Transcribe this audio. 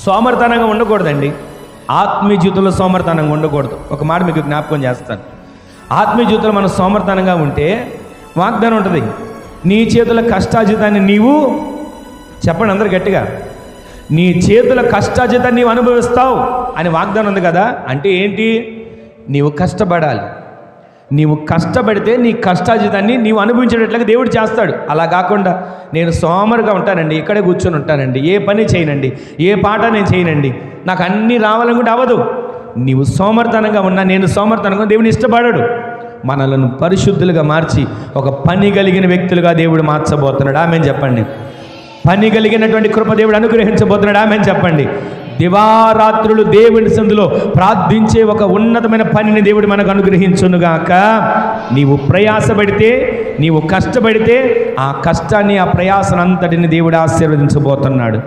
సోమరితనంగా ఉండకూడదండి. ఆత్మీయ జీవితంలో సోమరితనంగా ఉండకూడదు. ఒక మాట మీకు జ్ఞాపకం చేస్తాను. ఆత్మీయ జీవితంలో మనం సోమరితనంగా ఉంటే వాగ్దానం ఉంటుంది, నీ చేతుల కష్టార్జితాన్ని నీవు, చెప్పండి అందరు గట్టిగా, నీ చేతుల కష్టార్జితాన్ని నీవు అనుభవిస్తావు అని వాగ్దానం ఉంది కదా. అంటే ఏంటి? నీవు కష్టపడాలి. నీవు కష్టపడితే నీ కష్టార్జితాన్ని నీవు అనుభవించేటట్లుగా దేవుడు చేస్తాడు. అలా కాకుండా నేను సోమరుగా ఉంటానండి, ఇక్కడే కూర్చొని ఉంటానండి, ఏ పని చేయనండి, ఏ పాట నేను చేయనండి, నాకు అన్నీ రావాలనుకుంటే అవ్వదు. నీవు సోమరితనంగా ఉన్నా, నేను సోమరితనంగా దేవుని ఇష్టపడాడు. మనలను పరిశుద్ధులుగా మార్చి ఒక పని కలిగిన వ్యక్తులుగా దేవుడు మార్చబోతున్నాడు. ఆమెన్ చెప్పండి. పని కలిగినటువంటి కృప దేవుడు అనుగ్రహించబోతున్నాడు. ఆమెన్ చెప్పండి. దివారాత్రులు దేవుని సందులో ప్రార్థించే ఒక ఉన్నతమైన పనిని దేవుడు మనకు అనుగ్రహించునుగాక. నీవు ప్రయాసపడితే, నీవు కష్టపడితే ఆ కష్టాన్ని, ఆ ప్రయాసనంతటిని దేవుడు ఆశీర్వదించబోతున్నాడు.